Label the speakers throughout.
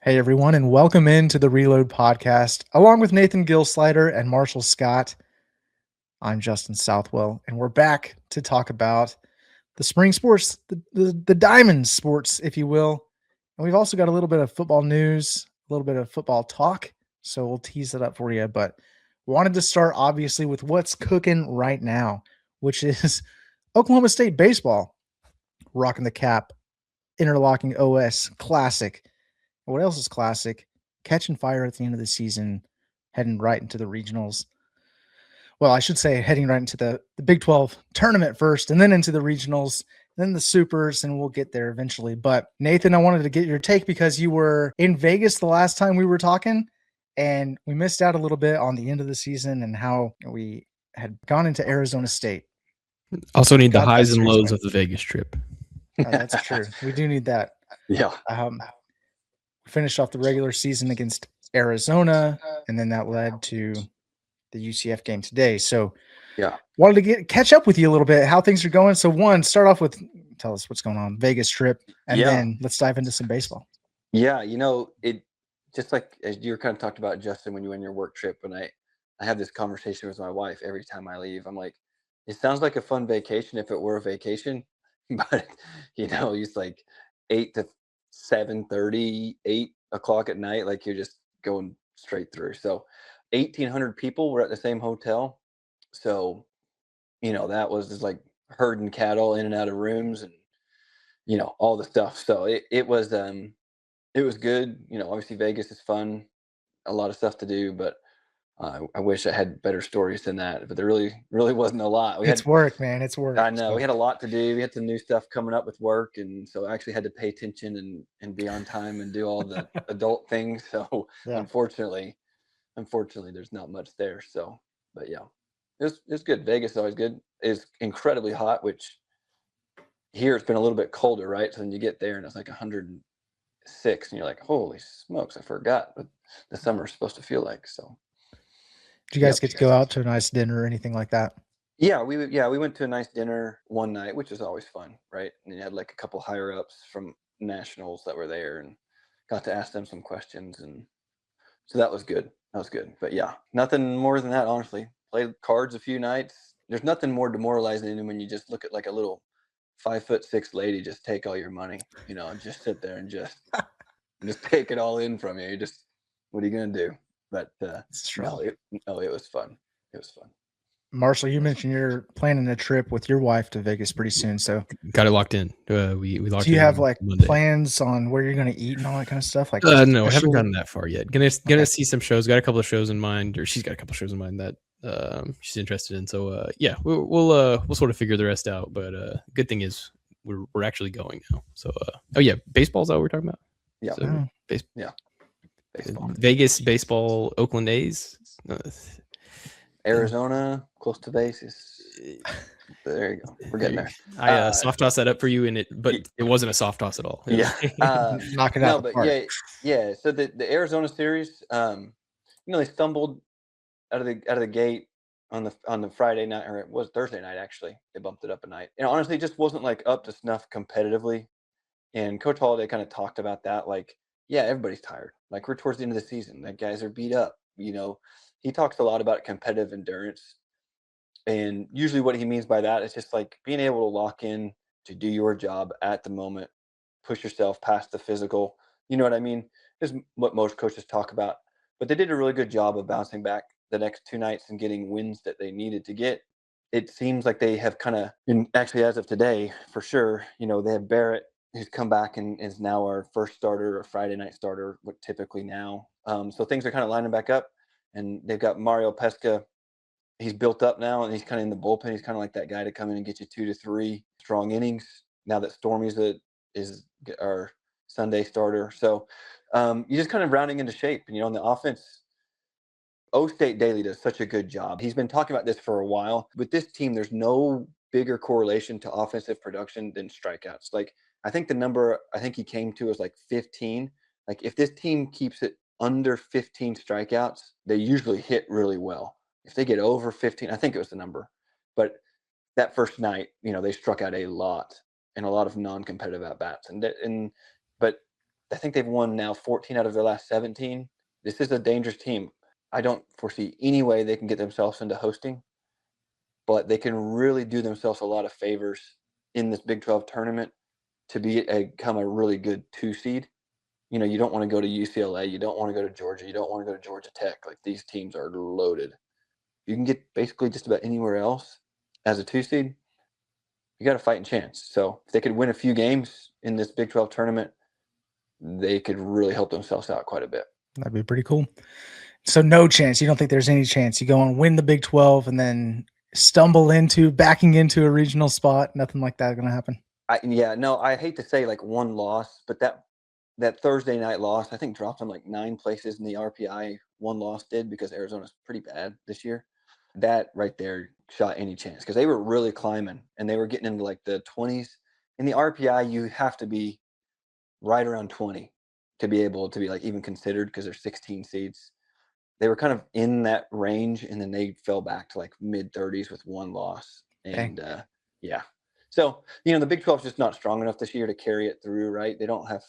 Speaker 1: Hey everyone, and welcome into the Reload podcast. Along with Nathan Gilsleider and Marshall Scott, I'm Justin Southwell, and we're back to talk about the spring sports, the diamond sports, if you will. And we've also got a little bit of football news, a little bit of football talk. So we'll tease it up for you. But wanted to start obviously with what's cooking right now, which is Oklahoma State baseball rocking the cap, interlocking OS classic. What else is classic? Catching fire at the end of the season, heading right into the regionals. Well, I should say heading right into the Big 12 tournament first, and then into the regionals, then the supers, and we'll get there eventually. But Nathan, I wanted to get your take because you were in Vegas the last time we were talking, and we missed out a little bit on the end of the season and how we had gone into Arizona State.
Speaker 2: Also need the
Speaker 1: Got that
Speaker 2: highs and
Speaker 1: series
Speaker 2: lows
Speaker 1: win.
Speaker 2: of the Vegas trip.
Speaker 1: That's true. We do need that.
Speaker 3: Yeah.
Speaker 1: Finished off the regular season against Arizona, and then that led to the UCF game today. So
Speaker 3: Yeah.
Speaker 1: wanted to catch up with you a little bit, how things are going. So one, start off with tell us what's going on, Vegas trip, and then let's dive into some baseball.
Speaker 3: Yeah, it just like as you were kind of talked about, Justin, when you went on your work trip, and I have this conversation with my wife every time I leave. I'm like, it sounds like a fun vacation if it were a vacation, but it's like 8 to 7:30, 8 o'clock at night, like you're just going straight through. So 1,800 people were at the same hotel. So, that was just like herding cattle in and out of rooms and, all the stuff. So it was good. Obviously Vegas is fun, a lot of stuff to do, but I wish I had better stories than that, but there really wasn't a lot.
Speaker 1: It's work, man. It's work.
Speaker 3: I know we had a lot to do. We had some new stuff coming up with work, and so I actually had to pay attention and be on time and do all the adult things. So
Speaker 1: Yeah.
Speaker 3: unfortunately, there's not much there. So, but yeah, it's good. Vegas is always good. It's incredibly hot, which here it's been a little bit colder, right? So then you get there and it's like 106, and you're like, holy smokes, I forgot what the summer is supposed to feel like. So.
Speaker 1: Did you guys get to go out to a nice dinner or anything like that?
Speaker 3: Yeah, we went to a nice dinner one night, which is always fun, right? And you had like a couple higher ups from nationals that were there, and got to ask them some questions, and so that was good. But yeah, nothing more than that, honestly. Played cards a few nights. There's nothing more demoralizing than when you just look at like a little 5'6" lady just take all your money, and just sit there and just take it all in from you. You just, what are you gonna do? But no, it was fun. It was fun.
Speaker 1: Marshall, you mentioned you're planning a trip with your wife to Vegas pretty soon. So
Speaker 2: got it locked in. We locked in.
Speaker 1: Do you have like
Speaker 2: Monday.
Speaker 1: plans on where you're going to eat and all that kind of stuff? Like,
Speaker 2: no, I haven't gotten that far yet. Gonna see some shows. Got a couple of shows in mind, or she's got a couple of shows in mind that she's interested in. So yeah, we'll sort of figure the rest out. But good thing is we're actually going now. So oh yeah, baseball's all we're talking about.
Speaker 3: Yeah,
Speaker 2: so,
Speaker 3: yeah. Baseball.
Speaker 2: Vegas baseball, Oakland A's.
Speaker 3: Arizona, close to bases. There you go. We're getting there.
Speaker 2: I soft toss that up for you, but it wasn't a soft toss at all.
Speaker 3: Yeah,
Speaker 1: knock it out.
Speaker 3: No, but yeah. So the Arizona series, they stumbled out of the gate on the Friday night, or it was Thursday night actually. They bumped it up a night, and honestly, it just wasn't like up to snuff competitively. And Coach Holiday kind of talked about that, like, yeah, everybody's tired. Like we're towards the end of the season. Like guys are beat up. He talks a lot about competitive endurance. And usually what he means by that is just like being able to lock in to do your job at the moment, push yourself past the physical. You know what I mean? Is what most coaches talk about. But they did a really good job of bouncing back the next two nights and getting wins that they needed to get. It seems like they have kind of, actually as of today, for sure, they have Barrett, who's come back and is now our first starter, or Friday night starter, what typically now. So things are kind of lining back up. And they've got Mario Pesca. He's built up now, and he's kind of in the bullpen. He's kind of like that guy to come in and get you 2 to 3 strong innings. Now that Stormy's is our Sunday starter. So you're just kind of rounding into shape. And, on the offense, O State Daly does such a good job. He's been talking about this for a while. With this team, there's no bigger correlation to offensive production than strikeouts. Like, I think the number he came to is like 15. Like, if this team keeps it under 15 strikeouts, they usually hit really well. If they get over 15, I think it was the number. But that first night, they struck out a lot and a lot of non-competitive at-bats. But I think they've won now 14 out of their last 17. This is a dangerous team. I don't foresee any way they can get themselves into hosting, but they can really do themselves a lot of favors in this Big 12 tournament to become a really good 2 seed. You know, you don't want to go to UCLA. You don't want to go to Georgia. You don't want to go to Georgia Tech. Like, these teams are loaded. You can get basically just about anywhere else as a 2 seed. You got a fighting chance. So if they could win a few games in this Big 12 tournament, they could really help themselves out quite a bit.
Speaker 1: That'd be pretty cool. So no chance. You don't think there's any chance you go and win the Big 12 and then stumble backing into a regional spot? Nothing like that going to happen.
Speaker 3: I hate to say like one loss, but that Thursday night loss, I think, dropped them like 9 places in the RPI. One loss did, because Arizona's pretty bad this year. That right there shot any chance, because they were really climbing and they were getting into like the 20s. In the RPI, you have to be right around 20 to be able to be like even considered, because there's 16 seeds. They were kind of in that range, and then they fell back to like mid 30s with one loss. And so, you know, the Big 12 is just not strong enough this year to carry it through, right? They don't have,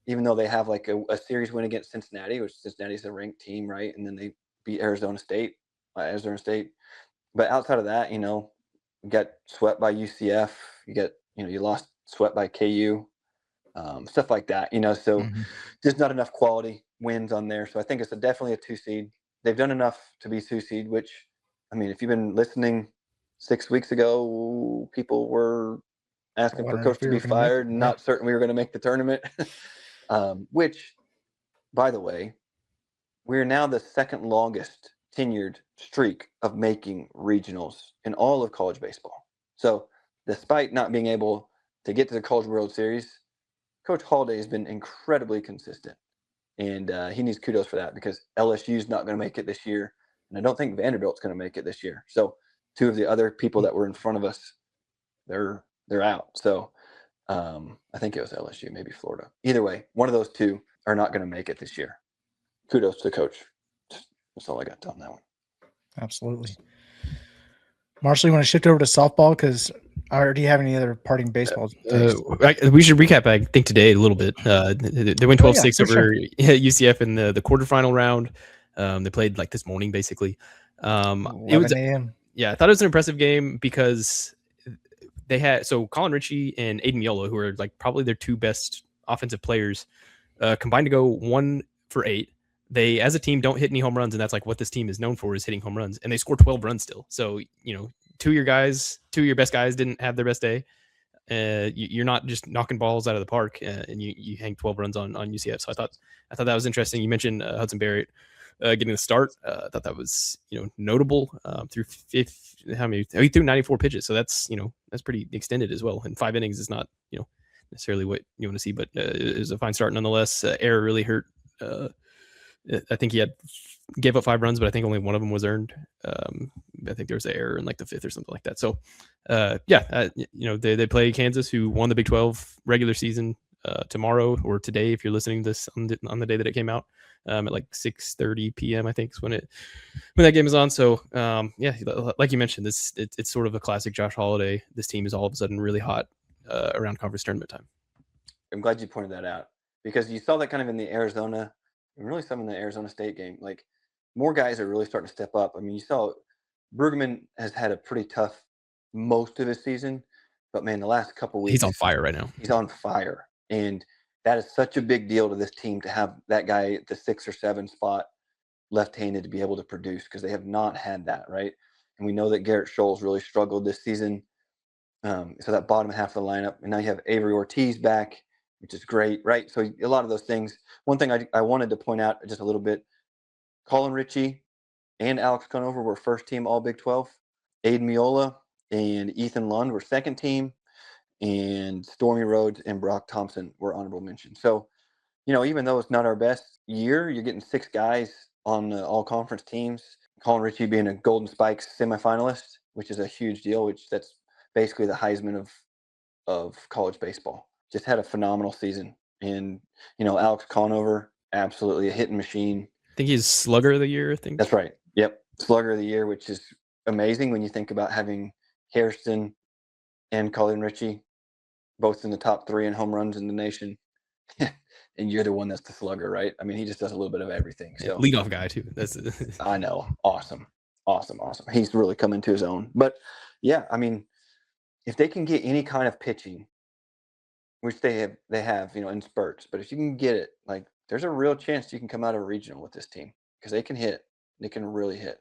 Speaker 3: even though they have like a series win against Cincinnati, which Cincinnati's a ranked team, right? And then they beat Arizona State. But outside of that, you know, you got swept by UCF. You lost swept by KU, stuff like that, you know. So there's not enough quality wins on there. So I think it's definitely a 2 seed. They've done enough to be 2 seed, which, I mean, if you've been listening 6 weeks ago, people were asking for coach to be fired and not certain we were going to make the tournament. Which, by the way, we're now the second longest tenured streak of making regionals in all of college baseball. So despite not being able to get to the College World Series, Coach Holiday has been incredibly consistent. And he needs kudos for that, because LSU's not going to make it this year. And I don't think Vanderbilt's going to make it this year. So 2 of the other people that were in front of us, they're out. So I think it was LSU, maybe Florida. Either way, one of those 2 are not going to make it this year. Kudos to Coach. That's all I got on that one.
Speaker 1: Absolutely. Marshall, you want to shift over to softball? Because I already have any other parting baseball takes?
Speaker 2: We should recap, I think, today a little bit. They went 12-6 over UCF in the quarterfinal round. They played like this morning, basically. 11
Speaker 1: a.m.
Speaker 2: Yeah, I thought it was an impressive game, because they had Colin Ritchie and Aiden Miolo, who are like probably their 2 best offensive players, combined to go 1 for 8. They, as a team, don't hit any home runs, and that's like what this team is known for, is hitting home runs. And they score 12 runs still. So, you know, 2 of your best guys didn't have their best day. You're not just knocking balls out of the park, and you hang 12 runs on UCF. So I thought that was interesting. You mentioned Hudson Barrett getting the start. I thought that was, you know, notable. Through he threw 94 pitches, so that's pretty extended as well. And 5 innings is not, you know, necessarily what you want to see, but it was a fine start nonetheless. Error really hurt. I think he gave up 5 runs, but I think only one of them was earned. I think there was an error in like the 5th or something like that. So, you know, they play Kansas, who won the Big 12 regular season tomorrow, or today if you're listening to this on the day that it came out, at like 6:30 p.m. I think is when that game is on. So, like you mentioned, it's sort of a classic Josh Holiday. This team is all of a sudden really hot around conference tournament time.
Speaker 3: I'm glad you pointed that out, because you saw that kind of in the Arizona, and really some in the Arizona State game. Like, more guys are really starting to step up. I mean, you saw Brueggemann has had a pretty tough most of his season, but man, the last couple weeks,
Speaker 2: he's on fire right now.
Speaker 3: He's on fire, and that is such a big deal to this team to have that guy at the 6 or 7 spot, left-handed, to be able to produce, because they have not had that, right? And we know that Garrett Scholes really struggled this season. So that bottom half of the lineup, and now you have Avery Ortiz back, which is great, right? So a lot of those things. One thing I wanted to point out just a little bit, Colin Ritchie and Alex Conover were first team All Big 12. Aiden Miolo and Ethan Lund were second team, and Stormy Rhodes and Brock Thompson were honorable mention. So, you know, even though it's not our best year, you're getting 6 guys on all conference teams. Colin Ritchie being a Golden Spikes semifinalist, which is a huge deal, that's basically the Heisman of college baseball. Just had a phenomenal season. And, you know, Alex Conover, absolutely a hitting machine.
Speaker 2: I think he's Slugger of the Year, I think.
Speaker 3: That's right. Yep. Slugger of the Year, which is amazing when you think about having Hairston and Colin Ritchie both in the top 3 in home runs in the nation. and you're the one that's the slugger, right? I mean, he just does a little bit of everything. So
Speaker 2: leadoff guy too. That's
Speaker 3: I know. Awesome. He's really come into his own. But yeah, I mean, if they can get any kind of pitching, which they have, in spurts, but if you can get it, like there's a real chance you can come out of a regional with this team because they can hit. They can really hit.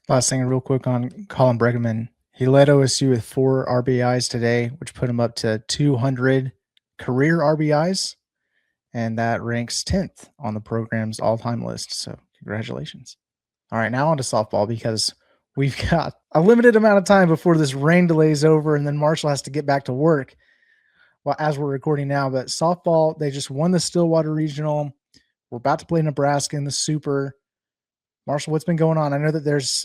Speaker 1: Last thing real quick on Colin Bregman. He led OSU with 4 RBIs today, which put him up to 200 career RBIs, and that ranks 10th on the program's all-time list. So congratulations. All right, now on to softball because we've got a limited amount of time before this rain delay is over, and then Marshall has to get back to work. Well, as we're recording now, but softball, they just won the Stillwater Regional. We're about to play Nebraska in the Super. Marshall, what's been going on? I know that there's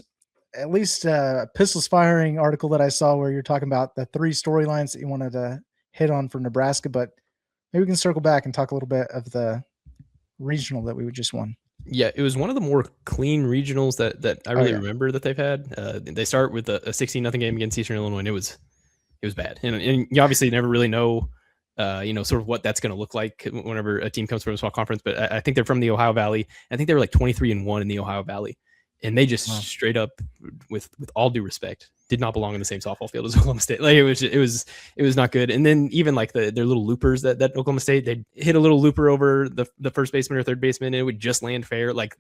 Speaker 1: at least a pistols firing article that I saw where you're talking about the 3 storylines that you wanted to hit on for Nebraska, but maybe we can circle back and talk a little bit of the regional that we just won.
Speaker 2: Yeah, it was one of the more clean regionals that I really remember that they've had. They start with a 16-0 game against Eastern Illinois, and it was bad. And you obviously never really know, sort of what that's going to look like whenever a team comes from a small conference. But I think they're from the Ohio Valley. I think they were like 23-1 in the Ohio Valley, and they just straight up, with all due respect, did not belong in the same softball field as Oklahoma State. Like it was not good. And then even like their little loopers that Oklahoma State, they'd hit a little looper over the first baseman or third baseman, and it would just land fair. Like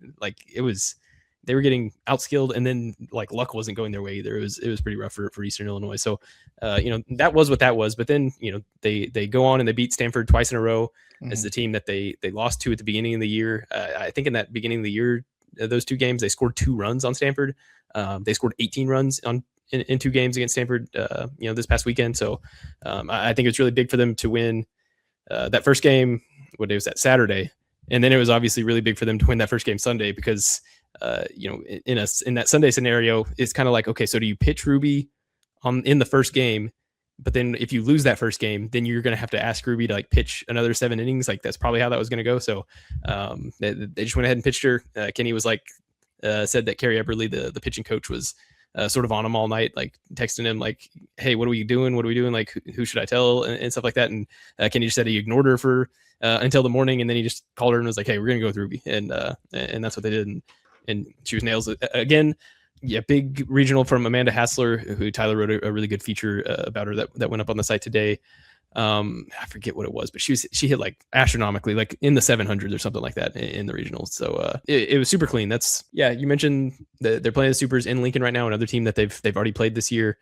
Speaker 2: it was. They were getting outskilled, and then like luck wasn't going their way either. It was pretty rough for Eastern Illinois. So, that was what that was. But then, they go on and they beat Stanford twice in a row as the team that they lost to at the beginning of the year. I think in that beginning of the year, those 2 games, they scored 2 runs on Stanford. They scored 18 runs in 2 games against Stanford, this past weekend. So I think it's really big for them to win that first game. What day was that? Saturday. And then it was obviously really big for them to win that first game Sunday because in that Sunday scenario, it's kind of like, okay, so do you pitch Ruby in the first game, but then if you lose that first game, then you're going to have to ask Ruby to like pitch another 7 innings. Like that's probably how that was going to go. So they just went ahead and pitched her. Kenny was like, said that Carrie Eberly, the pitching coach, was sort of on him all night, like texting him like, hey, what are we doing? Like, who should I tell? And stuff like that. And Kenny just said he ignored her for until the morning. And then he just called her and was like, hey, we're going to go with Ruby. And that's what they did. And she was nails again. Yeah, big regional from Amanda Hassler, who Tyler wrote a really good feature about her that went up on the site today. I forget what it was, but she hit like astronomically, like in the 700s or something like that in the regionals. So it was super clean. You mentioned that they're playing the Supers in Lincoln right now, another team that they've already played this year.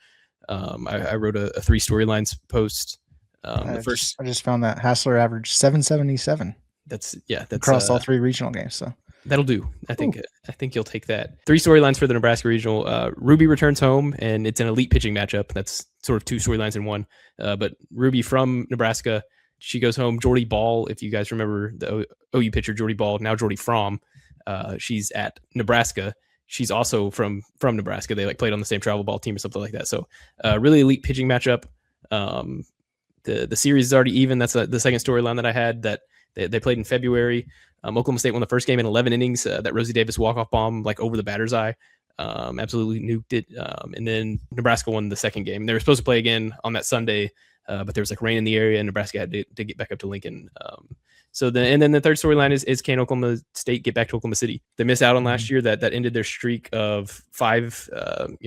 Speaker 2: I wrote a 3 storylines post. I
Speaker 1: just found that Hassler averaged 777.
Speaker 2: That's
Speaker 1: across all 3 regional games. So
Speaker 2: that'll do. I think you'll take that. 3 storylines for the Nebraska Regional. Ruby returns home, and it's an elite pitching matchup. That's sort of 2 storylines in one. But Ruby from Nebraska, she goes home. Jordy Ball, if you guys remember the OU pitcher Jordy Ball, now Jordy Fromm, she's at Nebraska. She's also from Nebraska. They like played on the same travel ball team or something like that. So really elite pitching matchup. The series is already even. That's the second storyline that I had that they played in February. Oklahoma State won the first game in 11 innings. That Rosie Davis walk-off bomb, like over the batter's eye, absolutely nuked it. And then Nebraska won the second game. They were supposed to play again on that Sunday, but there was like rain in the area, and Nebraska had to get back up to Lincoln. And then the third storyline is can Oklahoma State get back to Oklahoma City? They missed out on last year that ended their streak of 5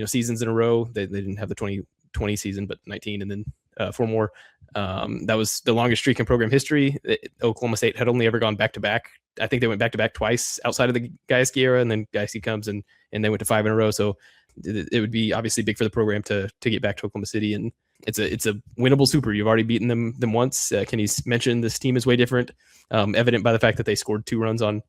Speaker 2: seasons in a row. They didn't have the 2020 season, but 19, and then 4 more. That was the longest streak in program history. Oklahoma State had only ever gone back-to-back. I think they went back-to-back twice outside of the Gaiski era, and then Gaiski comes and they went to 5 in a row. So it would be obviously big for the program to get back to Oklahoma City, and it's a winnable Super. You've already beaten them once. Kenny's mentioned this team is way different, evident by the fact that they scored 2 runs on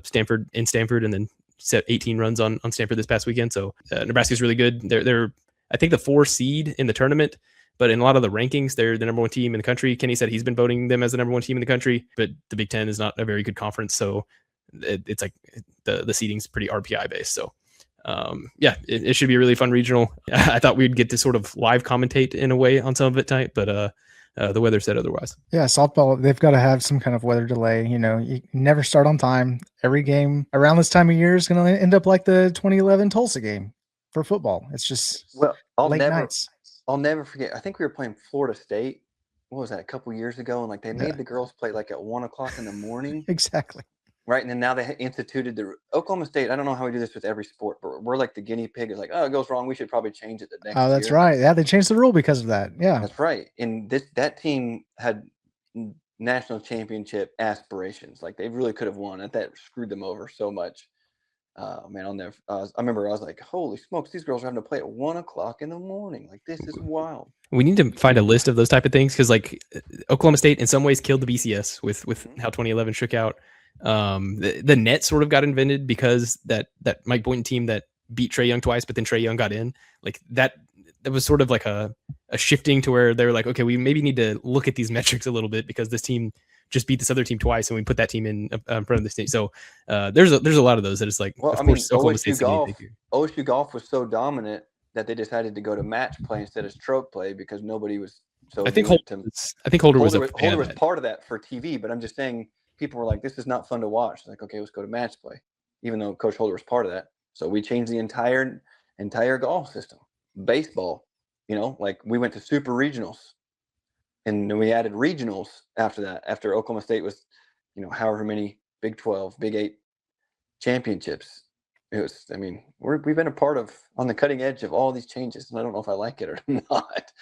Speaker 2: Stanford, and then set 18 runs on Stanford this past weekend. So Nebraska's really good. They're I think the 4 seed in the tournament. But in a lot of the rankings, they're the number 1 team in the country. Kenny said he's been voting them as the number 1 team in the country, but the Big Ten is not a very good conference. So it's like the seeding's pretty RPI based. So it should be a really fun regional. I thought we'd get to sort of live commentate in a way on some of it tonight, but the weather said otherwise.
Speaker 1: Yeah, softball, they've got to have some kind of weather delay. You never start on time. Every game around this time of year is going to end up like the 2011 Tulsa game for football. It's just late nights.
Speaker 3: I'll never forget. I think we were playing Florida State what was that, a couple years ago, and like they made the girls play like at 1 o'clock in the morning.
Speaker 1: Exactly.
Speaker 3: Right. And then now they instituted the Oklahoma State. I don't know how we do this with every sport, but we're like the guinea pig. It's like, oh, it goes wrong. We should probably change it the next year.
Speaker 1: Oh, that's right. Yeah, they changed the rule because of that. Yeah.
Speaker 3: That's right. And that team had national championship aspirations. Like they really could have won. That screwed them over so much. Man, I'll never. I remember I was like, holy smokes, these girls are having to play at 1 o'clock in the morning. Like this is wild.
Speaker 2: We need to find a list of those type of things because like Oklahoma State in some ways killed the BCS with how 2011 shook out. The net sort of got invented because that Mike Boynton team that beat Trae Young twice, but then Trae Young got in. Like that was sort of like a shifting to where they were like, okay, we maybe need to look at these metrics a little bit because this team just beat this other team twice, and we put that team in front of this team. So there's a lot of those that it's like,
Speaker 3: well,
Speaker 2: of
Speaker 3: I
Speaker 2: course,
Speaker 3: mean,
Speaker 2: Oklahoma State's
Speaker 3: OSU golf was so dominant that they decided to go to match play instead of stroke play because nobody was so.
Speaker 2: I think Holder was
Speaker 3: part of that for TV, but I'm just saying people were like, this is not fun to watch. Like, okay, let's go to match play, even though Coach Holder was part of that. So we changed the entire golf system. Baseball, like we went to super regionals. And then we added regionals after that, after Oklahoma State was, however many Big 12, Big 8 championships. It was, I mean, we've been on the cutting edge of all these changes. And I don't know if I like it or not.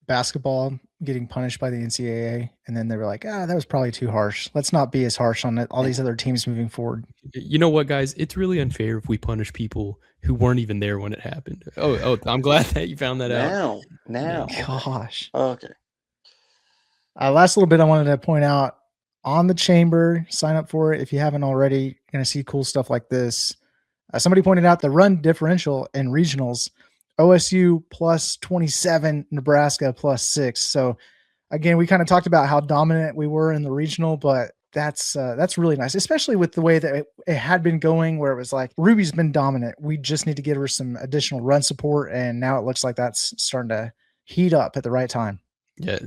Speaker 1: Basketball getting punished by the NCAA. And then they were like, that was probably too harsh. Let's not be as harsh on all these other teams moving forward.
Speaker 2: You know what, guys? It's really unfair if we punish people who weren't even there when it happened. Oh, I'm glad that you found that out.
Speaker 3: Now.
Speaker 1: Gosh.
Speaker 3: Okay.
Speaker 1: Last little bit I wanted to point out on the chamber, sign up for it if you haven't already. You're going to see cool stuff like this. Somebody pointed out the run differential in regionals, OSU plus 27, Nebraska plus 6. So again, we kind of talked about how dominant we were in the regional, but that's really nice, especially with the way that it had been going where it was like Ruby's been dominant. We just need to give her some additional run support. And now it looks like that's starting to heat up at the right time.
Speaker 2: Yeah,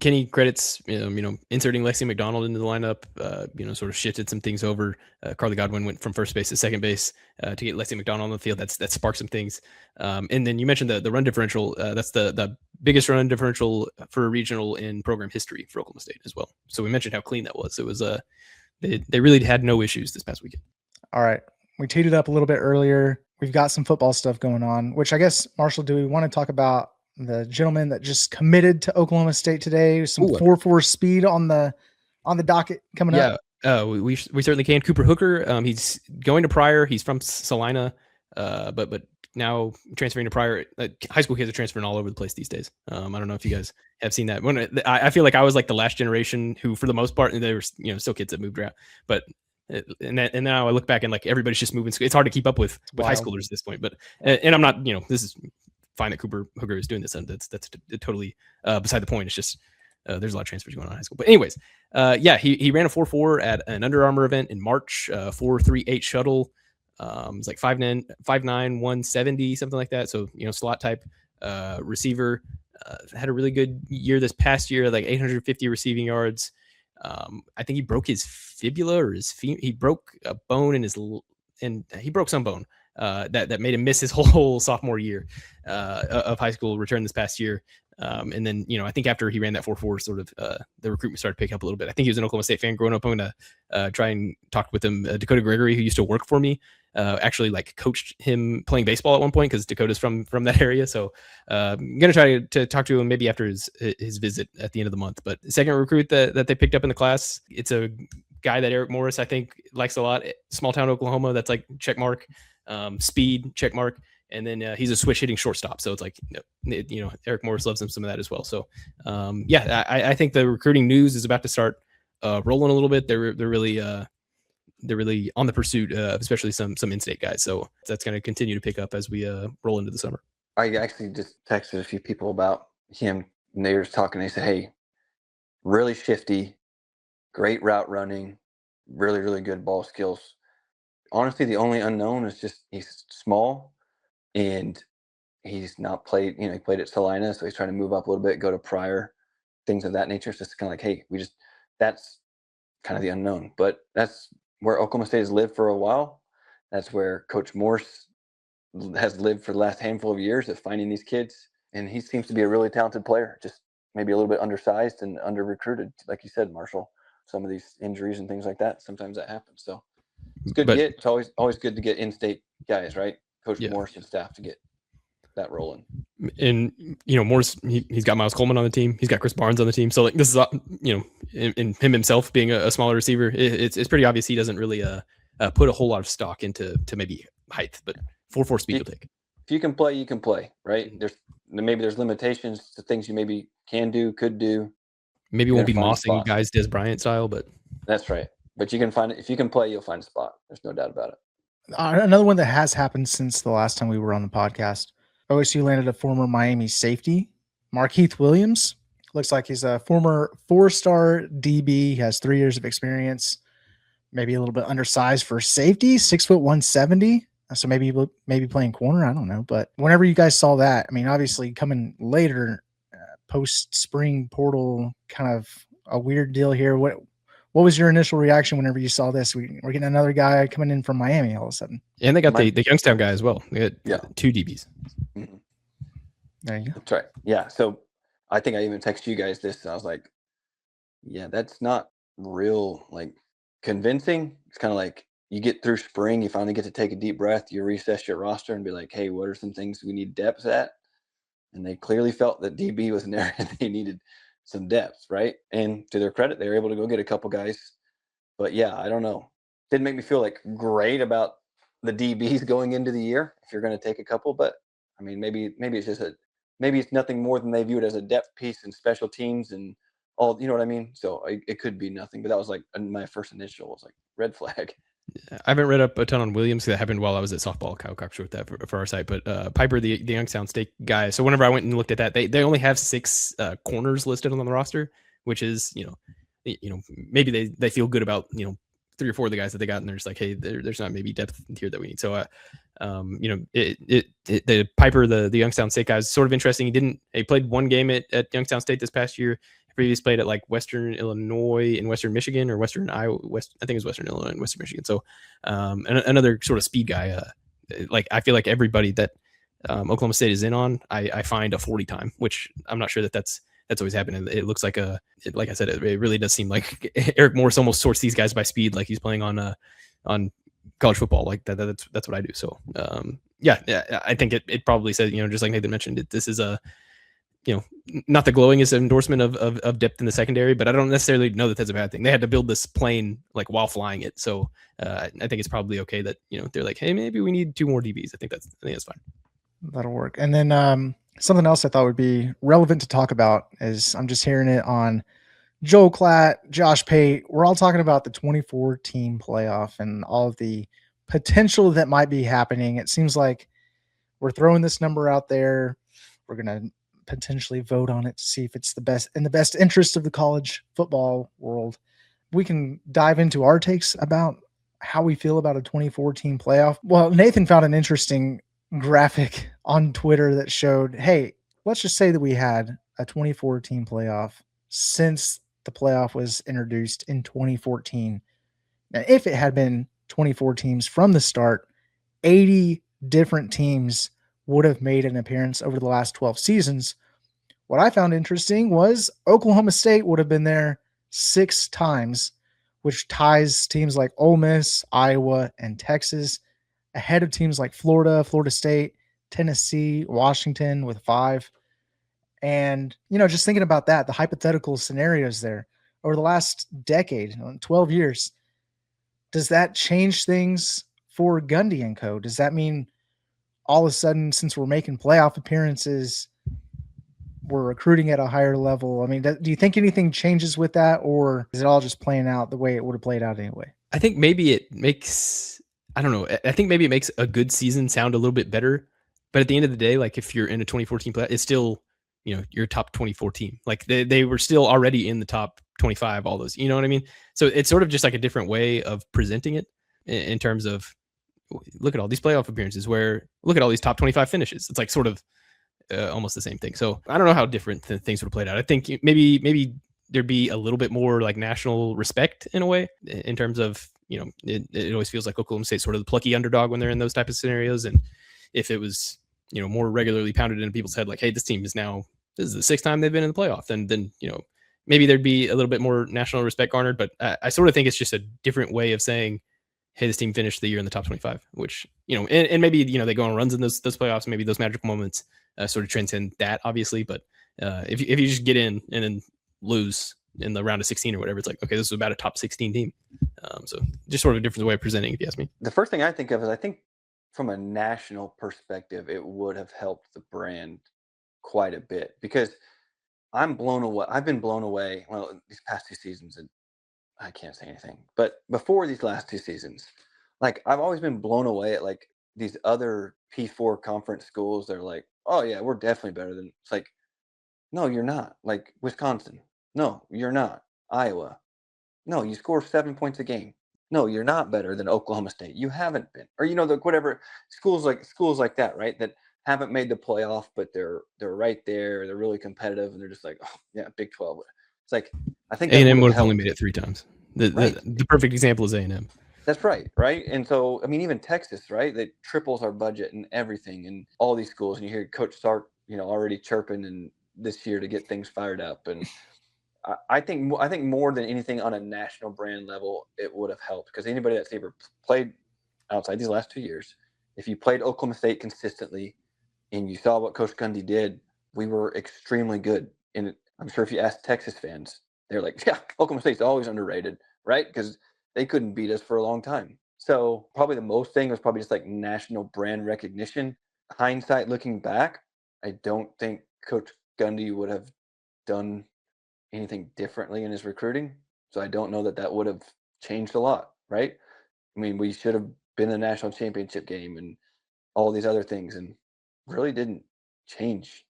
Speaker 2: Kenny credits inserting Lexi McDonald into the lineup. Sort of shifted some things over. Carly Godwin went from first base to second base to get Lexi McDonald on the field. That sparked some things. And then you mentioned the run differential. That's the biggest run differential for a regional in program history for Oklahoma State as well. So we mentioned how clean that was. It was they really had no issues this past weekend.
Speaker 1: All right, we teed it up a little bit earlier. We've got some football stuff going on, which I guess Marshall, do we want to talk about the gentleman that just committed to Oklahoma State today? Some 4.4 speed on the docket coming up.
Speaker 2: Yeah, we certainly can. Cooper Hooker, he's going to Pryor. He's from Salina, but now transferring to Pryor. High school kids are transferring all over the place these days. I don't know if you guys have seen that. I feel like I was like the last generation who, for the most part, and there were still kids that moved around, but. And now I look back and like everybody's just moving. It's hard to keep up with high schoolers at this point. But and I'm not, this is fine that Cooper Hooker is doing this, and that's totally beside the point. It's just there's a lot of transfers going on in high school. But anyways, he ran a 4.4 at an Under Armour event in March, 4.38 shuttle. It's like 5'9", 170, something like that. So slot type receiver. Had a really good year this past year, like 850 receiving yards. I think he broke his fibula or he broke a bone in he broke some bone that made him miss his whole sophomore year of high school, return this past year. And then, I think after he ran that 4.4, sort of the recruitment started picking up a little bit. I think he was an Oklahoma State fan growing up. I'm going to try and talk with him. Dakota Gregory, who used to work for me, actually like coached him playing baseball at one point because Dakota's from that area. So I'm going to try to talk to him maybe after his visit at the end of the month. But second recruit that they picked up in the class, it's a guy that Eric Morris, I think, likes a lot. Small town Oklahoma, that's like check mark. Speed, check mark. And then he's a switch hitting shortstop. So it's like, Eric Morris loves him some of that as well. So I think the recruiting news is about to start rolling a little bit. They're really on the pursuit of especially some in-state guys. So that's going to continue to pick up as we roll into the summer.
Speaker 3: I actually just texted a few people about him, and they were talking. They said, hey, really shifty, great route running, really, really good ball skills. Honestly, the only unknown is just he's small and he's not played, he played at Salina, so he's trying to move up a little bit, go to Pryor, things of that nature. It's just kind of like, hey, that's kind of the unknown. But that's where Oklahoma State has lived for a while. That's where Coach Morse has lived for the last handful of years of finding these kids. And he seems to be a really talented player. Just maybe a little bit undersized and under recruited, like you said, Marshall. Some of these injuries and things like that, sometimes that happens. So it's good to get. It's always good to get in-state guys, right? Coach Morris and staff to get that rolling.
Speaker 2: And Morris, he's got Miles Coleman on the team. He's got Chris Barnes on the team. So like this is in him himself being a smaller receiver, it's pretty obvious he doesn't really put a whole lot of stock into maybe height, but 4.4 speed will take.
Speaker 3: If you can play, you can play, right? There's limitations to things you maybe can do, could do.
Speaker 2: Maybe won't be mossing guys Des Bryant style, but
Speaker 3: that's right. But you can find it. If you can play, you'll find a spot. There's no doubt about it.
Speaker 1: Another one that has happened since the last time we were on the podcast. OSU landed a former Miami safety, Markeith Williams. Looks like he's a former 4-star DB. He has 3 years of experience. Maybe a little bit undersized for safety, 6 foot 170. So maybe playing corner. I don't know. But whenever you guys saw that, I mean, obviously coming later, post spring portal, kind of a weird deal here. What was your initial reaction whenever you saw this? We're getting another guy coming in from Miami all of a sudden.
Speaker 2: And they got the Youngstown guy as well. They got 2 DBs.
Speaker 3: Mm-hmm.
Speaker 1: There you go.
Speaker 3: That's right. Yeah. So I think I even texted you guys this. And I was like, yeah, that's not real, like, convincing. It's kind of like you get through spring, you finally get to take a deep breath, you reassess your roster and be like, hey, what are some things we need depth at? And they clearly felt that DB was an area they needed some depth, right? And to their credit, they were able to go get a couple guys. But yeah, I don't know. Didn't make me feel like great about the DBs going into the year if you're going to take a couple. But I mean, maybe it's just maybe it's nothing more than they view it as a depth piece in special teams and all, you know what I mean? So it could be nothing. But that was like my first initial was like red flag.
Speaker 2: I haven't read up a ton on Williams. That happened while I was at softball. Kyle Cox wrote that for our site. But Piper, the Youngstown State guy. So whenever I went and looked at that, they only have 6 corners listed on the roster, which is maybe they feel good about 3 or 4 of the guys that they got, and they're just like, hey, there's not maybe depth here that we need. So the Piper, the Youngstown State guy is sort of interesting. He played 1 game at Youngstown State this past year. Previously played at like Western Illinois and Western Michigan, or Western Iowa. I think it was Western Illinois and Western Michigan. So another sort of speed guy. Like I feel like everybody that Oklahoma State is in on, I find a 40 time, which I'm not sure that's always happening. It looks like like I said, it really does seem like Eric Morris almost sorts these guys by speed, like he's playing on college football. Like that's what I do. So yeah, I think it probably says, just like Nathan mentioned, this is a not the glowingest endorsement of depth in the secondary, but I don't necessarily know that that's a bad thing. They had to build this plane like while flying it. So I think it's probably okay that, they're like, hey, maybe we need 2 more DBs. I think that's fine.
Speaker 1: That'll work. And then something else I thought would be relevant to talk about is I'm just hearing it on Joel Klatt, Josh Pate. We're all talking about the 24 team playoff and all of the potential that might be happening. It seems like we're throwing this number out there. We're going to potentially vote on it to see if it's the best interest of the college football world. We can dive into our takes about how we feel about a 24 team playoff. Well, Nathan found an interesting graphic on Twitter that showed, hey, let's just say that we had a 24 team playoff since the playoff was introduced in 2014. Now, if it had been 24 teams from the start, 80 different teams would have made an appearance over the last 12 seasons. What I found interesting was Oklahoma State would have been there 6 times, which ties teams like Ole Miss, Iowa, and Texas ahead of teams like Florida, Florida State, Tennessee, Washington with 5. And, just thinking about that, the hypothetical scenarios there over the last decade, 12 years, does that change things for Gundy and Co? Does that mean all of a sudden, since we're making playoff appearances, we're recruiting at a higher level? I mean, do you think anything changes with that, or is it all just playing out the way it would have played out anyway?
Speaker 2: I think maybe it makes, I don't know. I think maybe it makes a good season sound a little bit better. But at the end of the day, like if you're in a 2014 playoff, it's still, your top 24 team. Like they were still already in the top 25, all those, you know what I mean? So it's sort of just like a different way of presenting it in terms of, look at all these playoff appearances where look at all these top 25 finishes. It's like sort of almost the same thing. So I don't know how different things would have played out. I think maybe there'd be a little bit more like national respect in a way in terms of, it always feels like Oklahoma State's sort of the plucky underdog when they're in those type of scenarios. And if it was, more regularly pounded into people's head, like, hey, this team is now this is the 6th time they've been in the playoff. Then maybe there'd be a little bit more national respect garnered. But I sort of think it's just a different way of saying, hey, this team finished the year in the top 25, which, and maybe, they go on runs in those playoffs. Maybe those magical moments sort of transcend that, obviously. But if you just get in and then lose in the round of 16 or whatever, it's like, okay, this is about a top 16 team. So just sort of a different way of presenting, if you ask me.
Speaker 3: The first thing I think of is, I think from a national perspective, it would have helped the brand quite a bit, because I'm blown away. I've been blown away. Well, these past 2 seasons, and I can't say anything, but before these last 2 seasons, like, I've always been blown away at like these other P4 conference schools. They're like, oh yeah, we're definitely better than. It's like, no, you're not. Like Wisconsin, no, you're not. Iowa, no, you score 7 points a game. No, you're not better than Oklahoma State. You haven't been, or whatever schools like that, right? That haven't made the playoff, but they're right there. They're really competitive, and they're just like, oh yeah, Big 12. It's like, I think
Speaker 2: A&M would have only made it 3 times.
Speaker 3: Right.
Speaker 2: The perfect example is A&M.
Speaker 3: That's right, right? And so, I mean, even Texas, right? That triples our budget and everything, and all these schools. And you hear Coach Sark, already chirping and this year to get things fired up. And I think more than anything on a national brand level, it would have helped, because anybody that's ever played outside these last 2 years, if you played Oklahoma State consistently and you saw what Coach Gundy did, we were extremely good. And I'm sure if you ask Texas fans, they're like, yeah, Oklahoma State's always underrated, right? Because they couldn't beat us for a long time. So probably the most thing was probably just like national brand recognition. Hindsight, looking back, I don't think Coach Gundy would have done anything differently in his recruiting. So I don't know that would have changed a lot, right? I mean, we should have been in the national championship game and all these other things, and really didn't change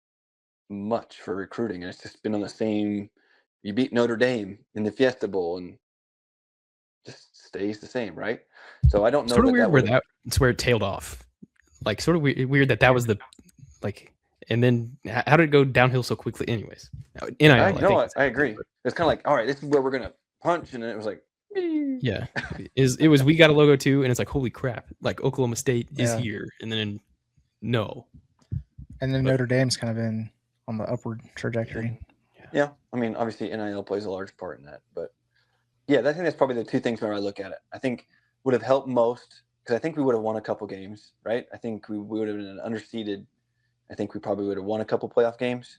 Speaker 3: much for recruiting. And it's just been on the same. You beat Notre Dame in the Fiesta Bowl and just stays the same, right? So I don't know.
Speaker 2: Sort of weird it's where it tailed off. Like, sort of weird that was the, like, and then how did it go downhill so quickly anyways?
Speaker 3: I agree. It's kind of like, all right, this is where we're going to punch. And then it was like,
Speaker 2: yeah, it was, we got a logo too. And it's like, holy crap, like Oklahoma State is here. And then no.
Speaker 1: And then Notre Dame's kind of been on the upward trajectory.
Speaker 3: Yeah. I mean, obviously NIL plays a large part in that, but yeah, I think that's probably the 2 things where I look at it. I think would have helped most, because I think we would have won a couple games, right? I think we would have been underseeded. I think we probably would have won a couple playoff games,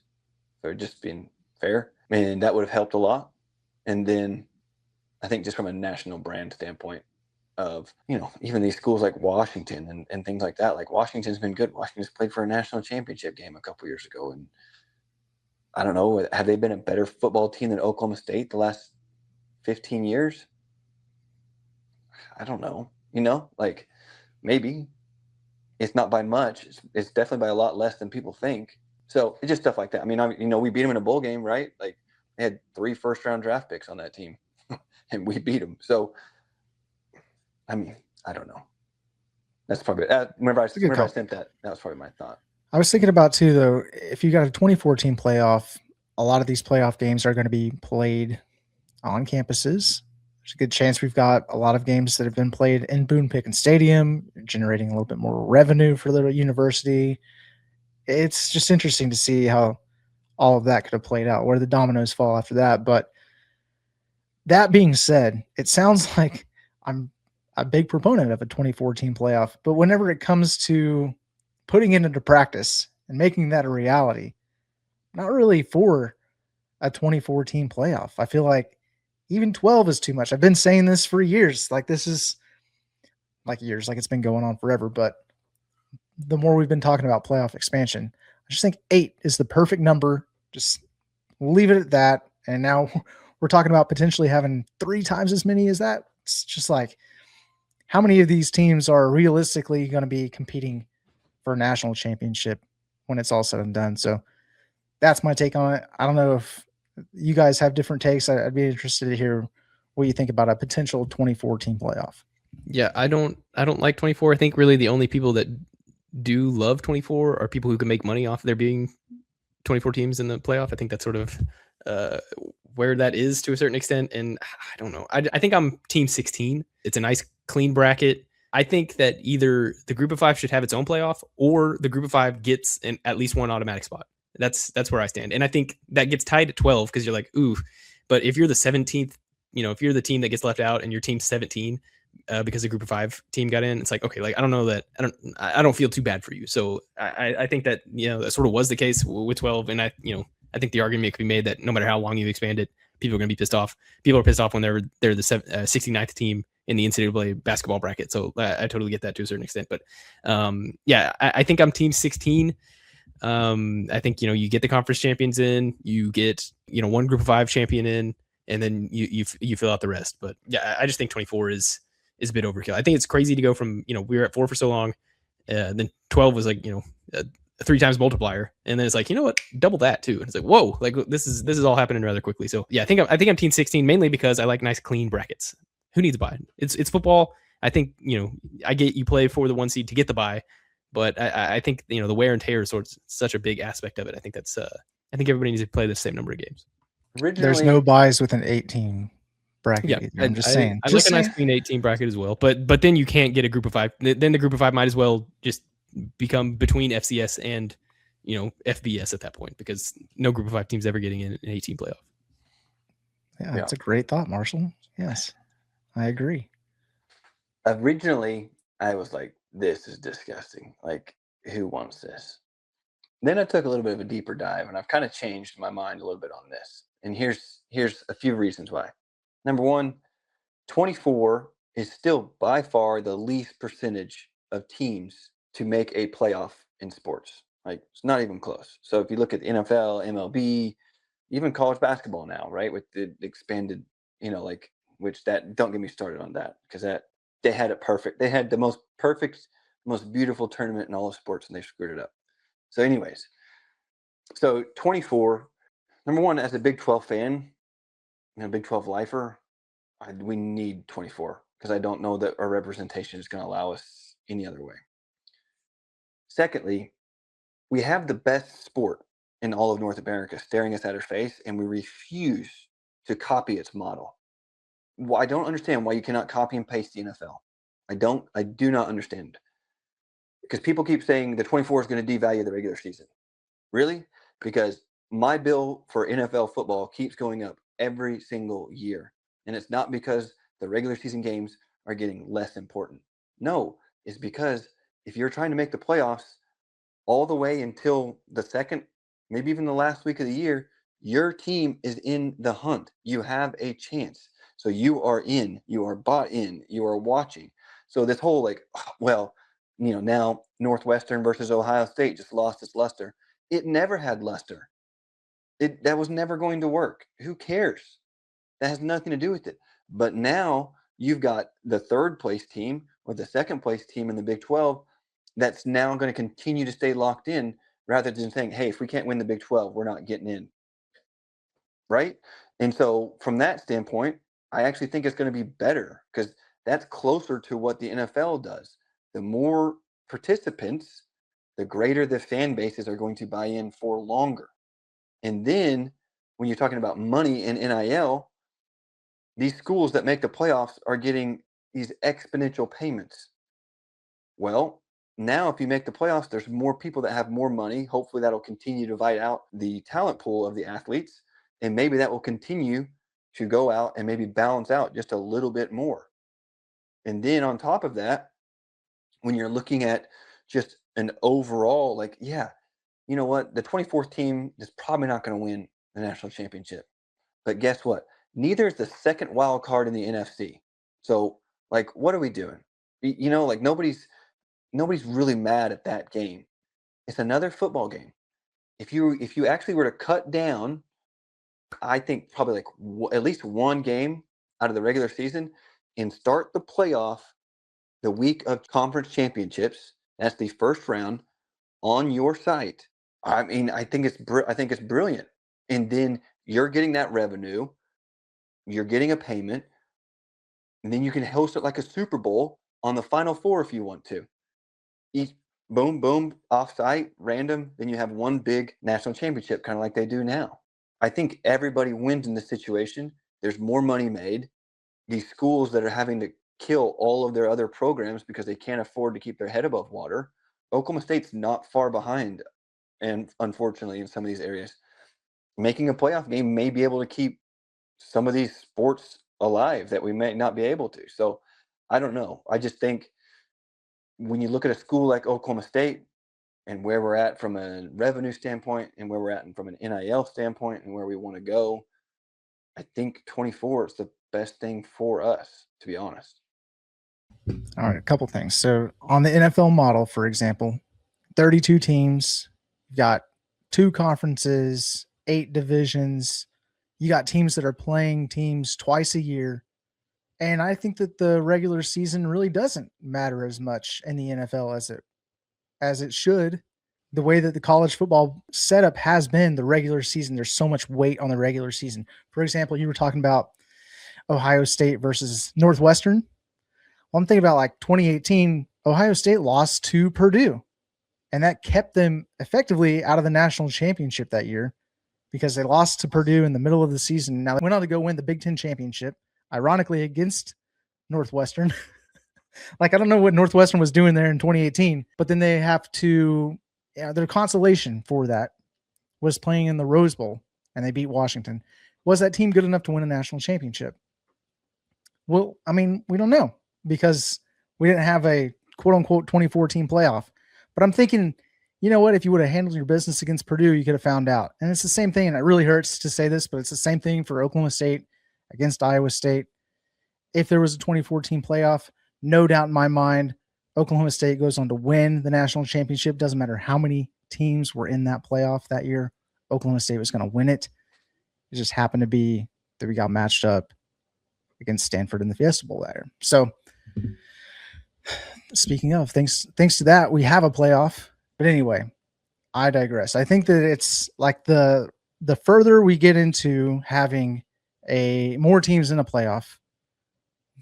Speaker 3: for just being fair. And that would have helped a lot. And then I think just from a national brand standpoint of, even these schools like Washington and things like that. Like, Washington's been good. Washington's played for a national championship game a couple years ago. And I don't know, have they been a better football team than Oklahoma State the last 15 years? I don't know. Like, maybe. It's not by much. It's definitely by a lot less than people think. So it's just stuff like that. I mean, we beat them in a bowl game, right? Like, they had 3 first-round draft picks on that team, and we beat them. So, I mean, I don't know. That's probably whenever I sent that was probably my thought.
Speaker 1: I was thinking about too, though, if you got a 2014 playoff, a lot of these playoff games are going to be played on campuses. There's a good chance we've got a lot of games that have been played in Boone Pickens Stadium, generating a little bit more revenue for the university. It's just interesting to see how all of that could have played out, where the dominoes fall after that. But that being said, it sounds like I'm a big proponent of a 2014 playoff, but whenever it comes to putting it into practice and making that a reality, not really for a 2014 playoff. I feel like even 12 is too much. I've been saying this for years. Like, this is like years, like it's been going on forever. But the more we've been talking about playoff expansion, I just think 8 is the perfect number. Just leave it at that. And now we're talking about potentially having 3 times as many as that. It's just like, how many of these teams are realistically going to be competing for a national championship when it's all said and done? So that's my take on it. I don't know if you guys have different takes. I'd be interested to hear what you think about a potential 2014 playoff.
Speaker 2: Yeah, I don't like 24. I think really the only people that do love 24 are people who can make money off there being 24 teams in the playoff. I think that's sort of where that is to a certain extent. And I don't know. I think I'm team 16. It's a nice clean bracket. I think that either the group of 5 should have its own playoff, or the group of 5 gets at least one automatic spot. That's where I stand. And I think that gets tied at 12 because you're like, ooh, but if you're the 17th, if you're the team that gets left out and your team's 17 because the group of 5 team got in, it's like, okay, like I don't know that I don't feel too bad for you. So I think that that sort of was the case with 12, and I think the argument could be made that no matter how long you expand it, people are going to be pissed off. People are pissed off when they're the 69th team in the NCAA basketball bracket. So I totally get that to a certain extent. But I think I'm team 16. I think you get the conference champions in, you get one group of 5 champion in, and then you fill out the rest. But yeah, I just think 24 is a bit overkill. I think it's crazy to go from we were at 4 for so long, then 12 was like a 3 times multiplier, and then it's like what, double that too. And it's like whoa, like this is all happening rather quickly. So yeah, I think I'm team 16 mainly because I like nice clean brackets. Who needs a bye? It's football. I think I get you play for the 1 seed to get the bye. But I think the wear and tear is such a big aspect of it. I think that's I think everybody needs to play the same number of games.
Speaker 1: There's no buys with an 18 bracket.
Speaker 2: Yeah,
Speaker 1: either. I'm just saying.
Speaker 2: I like a nice clean 18 bracket as well. But then you can't get a group of 5. Then the group of 5 might as well just become between FCS and FBS at that point, because no group of 5 teams ever getting in an 18 playoff.
Speaker 1: Yeah, that's a great thought, Marshall. Yes, I agree.
Speaker 3: Originally, I was like, this is disgusting. Like, who wants this? Then I took a little bit of a deeper dive, and I've kind of changed my mind a little bit on this. And here's a few reasons why. Number one, 24 is still by far the least percentage of teams to make a playoff in sports. Like, it's not even close. So if you look at the NFL, MLB, even college basketball now, right, with the expanded, which that, don't get me started on that, because that they had it perfect. They had the most perfect, most beautiful tournament in all of sports, and they screwed it up. So anyways, so 24, number one, as a Big 12 fan and a Big 12 lifer, we need 24, because I don't know that our representation is going to allow us any other way. Secondly, we have the best sport in all of North America staring us at our face, and we refuse to copy its model. Well, I don't understand why you cannot copy and paste the NFL. I do not understand. Because people keep saying the 24 is going to devalue the regular season. Really? Because my bill for NFL football keeps going up every single year. And it's not because the regular season games are getting less important. No, it's because if you're trying to make the playoffs all the way until the second, maybe even the last week of the year, your team is in the hunt. You have a chance. So you are in, you are bought in, you are watching. So this whole now Northwestern versus Ohio State just lost its luster. It never had luster. That was never going to work. Who cares? That has nothing to do with it. But now you've got the third place team or the second place team in the Big 12 that's now going to continue to stay locked in, rather than saying, hey, if we can't win the Big 12, we're not getting in. Right? And so from that standpoint, I actually think it's going to be better, because that's closer to what the NFL does. The more participants, the greater the fan bases are going to buy in for longer. And then when you're talking about money and NIL, these schools that make the playoffs are getting these exponential payments. Well, now if you make the playoffs, there's more people that have more money. Hopefully that'll continue to divide out the talent pool of the athletes, and maybe that will continue to go out and maybe balance out just a little bit more. And then on top of that, when you're looking at just an overall, you know what? The 24th team is probably not going to win the national championship. But guess what? Neither is the second wild card in the NFC. So, what are we doing? Nobody's really mad at that game. It's another football game. If you actually were to cut down, I think probably at least one game out of the regular season and start the playoff the week of conference championships. That's the first round on your site. I mean, I think it's brilliant. And then you're getting that revenue, you're getting a payment, and then you can host it like a Super Bowl on the Final Four if you want to. Each boom, boom, off-site, random. Then you have one big national championship, kind of like they do now. I think everybody wins in this situation. There's more money made. These schools that are having to kill all of their other programs because they can't afford to keep their head above water. Oklahoma State's not far behind and unfortunately in some of these areas, making a playoff game may be able to keep some of these sports alive that we may not be able to. So I don't know. I just think when you look at a school like Oklahoma State and where we're at from a revenue standpoint and where we're at from an NIL standpoint and where we want to go, I think 24 is the best thing for us, to be honest.
Speaker 1: All right, a couple things. So on the NFL model, for example, 32 teams, you got 2 conferences, 8 divisions. You got teams that are playing teams twice a year. And I think that the regular season really doesn't matter as much in the NFL as it should. The way that the college football setup has been the regular season, there's so much weight on the regular season. For example, you were talking about Ohio State versus Northwestern. Well, I'm thinking about like 2018, Ohio State lost to Purdue, and that kept them effectively out of the national championship that year because they lost to Purdue in the middle of the season. Now they went on to go win the Big Ten championship, ironically against Northwestern. Like, I don't know what Northwestern was doing there in 2018, but then they have to, their consolation for that was playing in the Rose Bowl, and they beat Washington. Was that team good enough to win a national championship? Well, I mean, we don't know because we didn't have a quote unquote 2014 playoff. But I'm thinking, you know what? If you would have handled your business against Purdue, you could have found out. And it's the same thing. And it really hurts to say this, but it's the same thing for Oklahoma State against Iowa State. If there was a 2014 playoff, no doubt in my mind, Oklahoma State goes on to win the national championship. Doesn't matter how many teams were in that playoff that year. Oklahoma State was going to win it. It just happened to be that we got matched up against Stanford in the Fiesta Bowl that year. So speaking of, thanks to that, we have a playoff. But anyway, I digress. I think that it's like the further we get into having more teams in a playoff,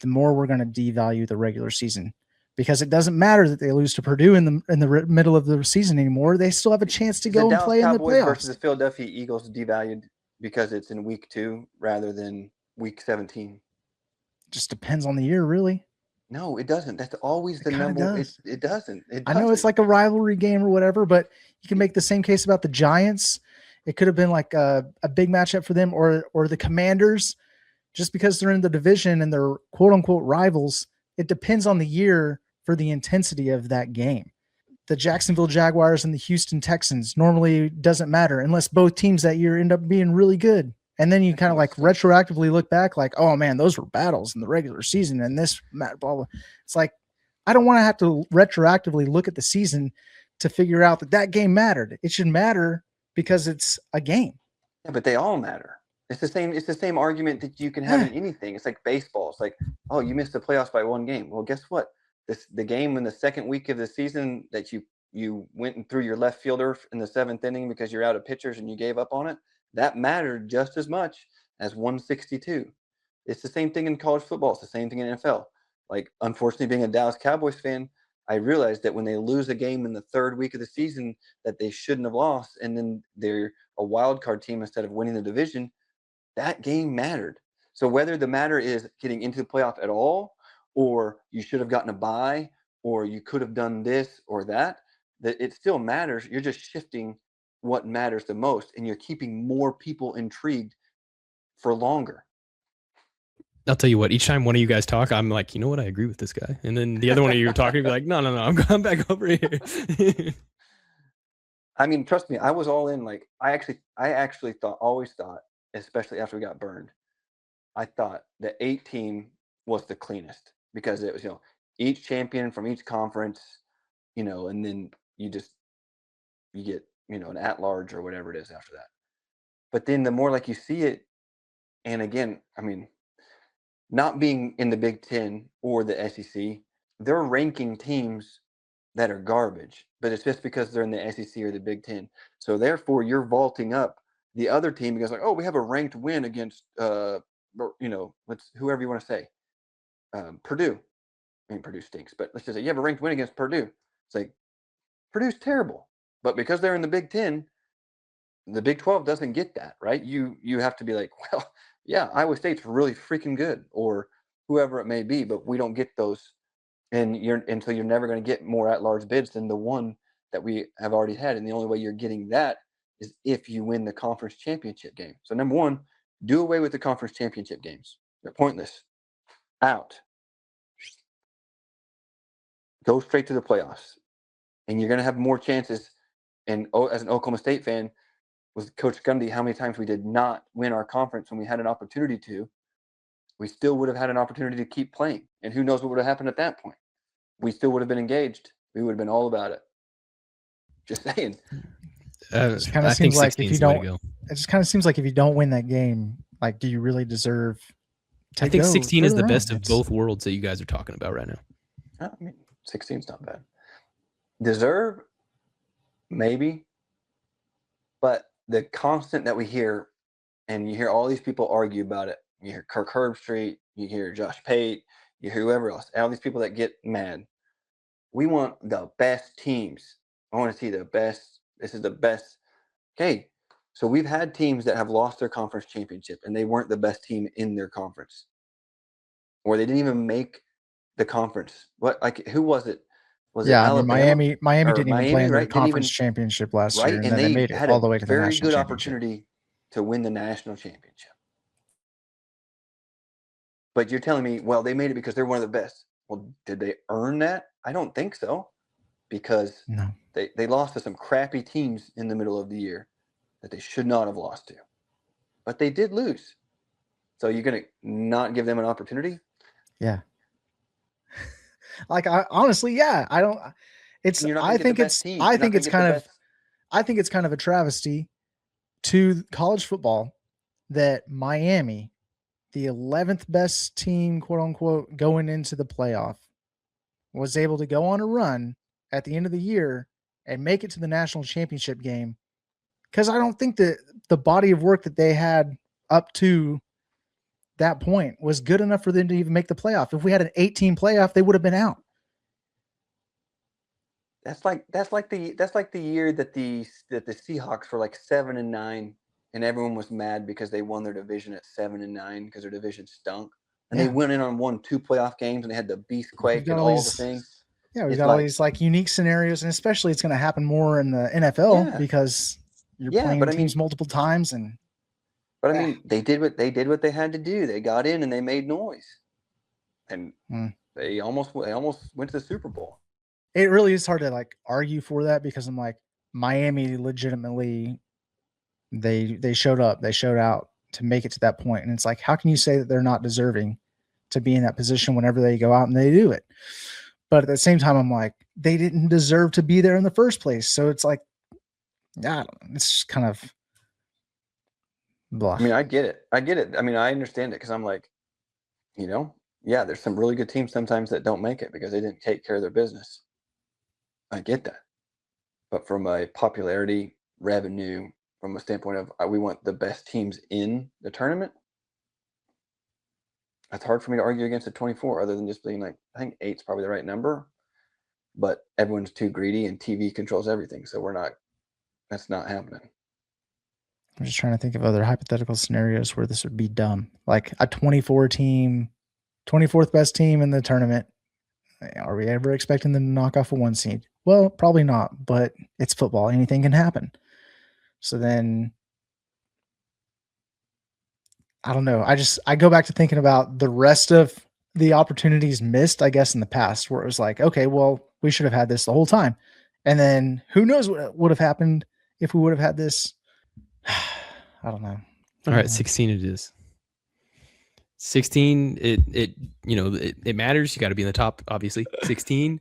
Speaker 1: the more we're going to devalue the regular season, because it doesn't matter that they lose to Purdue in the middle of the season anymore. They still have a chance to go and play in the playoffs.
Speaker 3: Versus the Philadelphia Eagles devalued because it's in week 2 rather than week 17.
Speaker 1: Just depends on the year, really.
Speaker 3: No, it doesn't. That's always the number. It doesn't.
Speaker 1: I know it's like a rivalry game or whatever, but you can make the same case about the Giants. It could have been like a big matchup for them, or the Commanders. Just because they're in the division and they're quote unquote rivals, it depends on the year for the intensity of that game. The Jacksonville Jaguars and the Houston Texans normally doesn't matter unless both teams that year end up being really good. And then you kind of like retroactively look back like, oh man, those were battles in the regular season and this, blah, blah. It's like, I don't want to have to retroactively look at the season to figure out that game mattered. It should matter because it's a game.
Speaker 3: Yeah, but they all matter. It's the same argument that you can have in anything. It's like baseball. It's like, oh, you missed the playoffs by 1 game. Well, guess what? The game in the second week of the season that you went and threw your left fielder in the 7th inning because you're out of pitchers and you gave up on it, that mattered just as much as 162. It's the same thing in college football. It's the same thing in NFL. Like, unfortunately, being a Dallas Cowboys fan, I realized that when they lose a game in the 3rd week of the season that they shouldn't have lost, and then they're a wild card team instead of winning the division, that game mattered. So whether the matter is getting into the playoff at all, or you should have gotten a bye, or you could have done this or that it still matters. You're just shifting what matters the most, and you're keeping more people intrigued for longer.
Speaker 2: I'll tell you what, each time one of you guys talk, I'm like, you know what? I agree with this guy. And then the other one of you are talking, be like, no, I'm back over here.
Speaker 3: I mean, trust me, I was all in. Like, I actually always thought, especially after we got burned, I thought the 8 team was the cleanest because it was, each champion from each conference, and then you get, an at-large or whatever it is after that. But then the more like you see it, and again, I mean, not being in the Big Ten or the SEC, they're ranking teams that are garbage, but it's just because they're in the SEC or the Big Ten. So therefore, you're vaulting up the other team because, like, oh, we have a ranked win against, whoever you want to say, Purdue. I mean, Purdue stinks, but let's just say you have a ranked win against Purdue. It's like, Purdue's terrible, but because they're in the Big Ten, the Big 12 doesn't get that, right? You have to be like, well, yeah, Iowa State's really freaking good, or whoever it may be, but we don't get those, and so you're never going to get more at-large bids than the one that we have already had. And the only way you're getting that is if you win the conference championship game. So number one, do away with the conference championship games. They're pointless. Out. Go straight to the playoffs. And you're going to have more chances. And as an Oklahoma State fan, with Coach Gundy, how many times we did not win our conference when we had an opportunity to, we still would have had an opportunity to keep playing. And who knows what would have happened at that point. We still would have been engaged. We would have been all about it. Just saying.
Speaker 1: It kind of seems like if you don't, it just kind of seems like if you don't win that game, like, do you really deserve to
Speaker 2: I think
Speaker 1: go
Speaker 2: 16 is the
Speaker 1: further
Speaker 2: best
Speaker 1: on?
Speaker 2: of both worlds that you guys are talking about right now.
Speaker 3: I mean, 16 is not bad. Deserve, maybe. But the constant that we hear, and you hear all these people argue about it. You hear Kirk Herbstreit, you hear Josh Pate, you hear whoever else, all these people that get mad. We want the best teams. I want to see the best. This is the best. Okay, so we've had teams that have lost their conference championship, and they weren't the best team in their conference, or they didn't even make the conference. What, like, who was it? Was it Alabama?
Speaker 1: I mean, Miami didn't even play in their
Speaker 3: right?
Speaker 1: conference championship last year, and
Speaker 3: And
Speaker 1: then they made it
Speaker 3: had
Speaker 1: all the way to the
Speaker 3: very
Speaker 1: national
Speaker 3: good
Speaker 1: championship.
Speaker 3: opportunity to win the national championship. But you're telling me, well, they made it because they're one of the best. Well, did they earn that? I don't think so, because
Speaker 1: No.
Speaker 3: they lost to some crappy teams in the middle of the year that they should not have lost to. But they did lose. So you're going to not give them an opportunity?
Speaker 1: Yeah. Like, honestly, yeah. I don't. It's. I think it's. I think it's kind of. I think it's kind of a travesty to college football that Miami, the 11th best team, quote unquote, going into the playoff, was able to go on a run at the end of the year and make it to the national championship game. Because I don't think that the body of work that they had up to that point was good enough for them to even make the playoff. If we had an 8-team playoff, they would have been out.
Speaker 3: That's like the year that the Seahawks were like 7-9, and everyone was mad because they won their division at 7-9 because their division stunk, and they went in on won 2 playoff games and they had the Beastquake and all the things.
Speaker 1: Yeah, we've got all these like unique scenarios, and especially it's going to happen more in the NFL because you're playing teams multiple times.
Speaker 3: But I mean, they did what they had to do. They got in and they made noise, and they almost went to the Super Bowl.
Speaker 1: It really is hard to like argue for that, because I'm like, Miami legitimately, they showed up, they showed out to make it to that point, and it's like, how can you say that they're not deserving to be in that position whenever they go out and they do it? But at the same time, I'm like, they didn't deserve to be there in the first place. So it's like, yeah, it's just kind of blah.
Speaker 3: I mean, I get it. I mean, I understand it, because I'm like, yeah, there's some really good teams sometimes that don't make it because they didn't take care of their business. I get that. But from a popularity, revenue, from a standpoint of we want the best teams in the tournament, it's hard for me to argue against a 24, other than just being like, I think 8's probably the right number, but everyone's too greedy and TV controls everything. So that's not happening.
Speaker 1: I'm just trying to think of other hypothetical scenarios where this would be dumb. Like a 24 team, 24th best team in the tournament. Are we ever expecting them to knock off a 1 seed? Well, probably not, but it's football. Anything can happen. So then, I don't know. I go back to thinking about the rest of the opportunities missed, I guess, in the past, where it was like, okay, well, we should have had this the whole time. And then who knows what would have happened if we would have had this. I don't know.
Speaker 2: All right, 16 it is. 16, it matters. You got to be in the top, obviously. 16,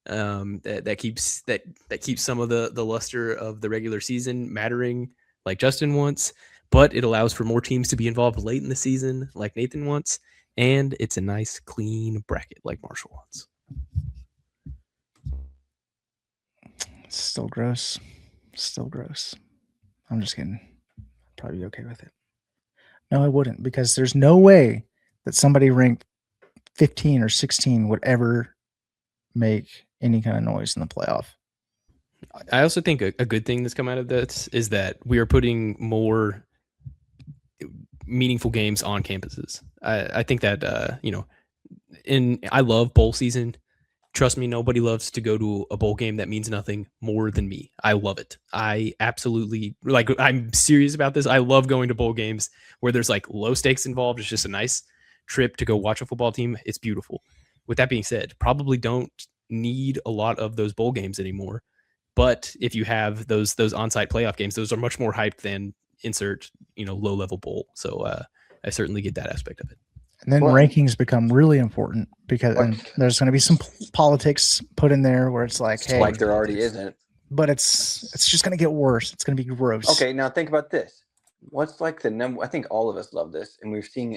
Speaker 2: that keeps some of the luster of the regular season mattering, like Justin wants, but it allows for more teams to be involved late in the season, like Nathan wants, and it's a nice clean bracket, like Marshall wants.
Speaker 1: It's still gross. I'm just kidding. I'd probably be okay with it. No, I wouldn't, because there's no way that somebody ranked 15 or 16 would ever make any kind of noise in the playoff.
Speaker 2: I also think a good thing that's come out of this is that we are putting more meaningful games on campuses. I think that, I love bowl season. Trust me, nobody loves to go to a bowl game that means nothing more than me. I love it. I absolutely I'm serious about this. I love going to bowl games where there's like low stakes involved. It's just a nice trip to go watch a football team. It's beautiful. With that being said, probably don't need a lot of those bowl games anymore. But if you have those on-site playoff games, those are much more hyped than insert, low-level bowl. So I certainly get that aspect of it.
Speaker 1: And then rankings become really important because and there's going to be some politics put in there where it's like, hey,
Speaker 3: like there already isn't.
Speaker 1: But it's just going to get worse. It's going to be gross.
Speaker 3: Okay, now think about this. What's like the number? I think all of us love this, and we're seeing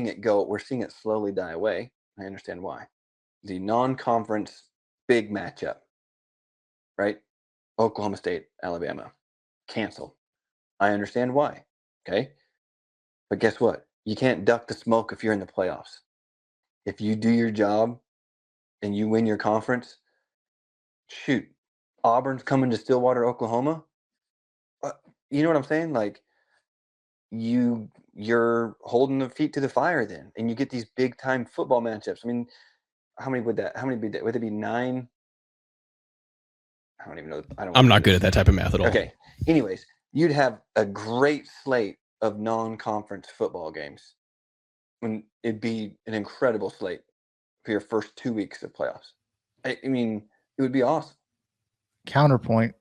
Speaker 3: it go. We're seeing it slowly die away. I understand why. The non-conference big matchup, right? Oklahoma State, Alabama, canceled. I understand why. Okay, but guess what? You can't duck the smoke if you're in the playoffs. If you do your job and you win your conference, shoot, Auburn's coming to Stillwater, Oklahoma. You know what I'm saying? Like, you're holding the feet to the fire then, and you get these big time football matchups. I mean, how many would it be 9? I don't even know.
Speaker 2: I'm not good at that type of math at all.
Speaker 3: Okay. Anyways, you'd have a great slate of non-conference football games. When it'd be an incredible slate for your first 2 weeks of playoffs. I mean, it would be awesome.
Speaker 1: Counterpoint,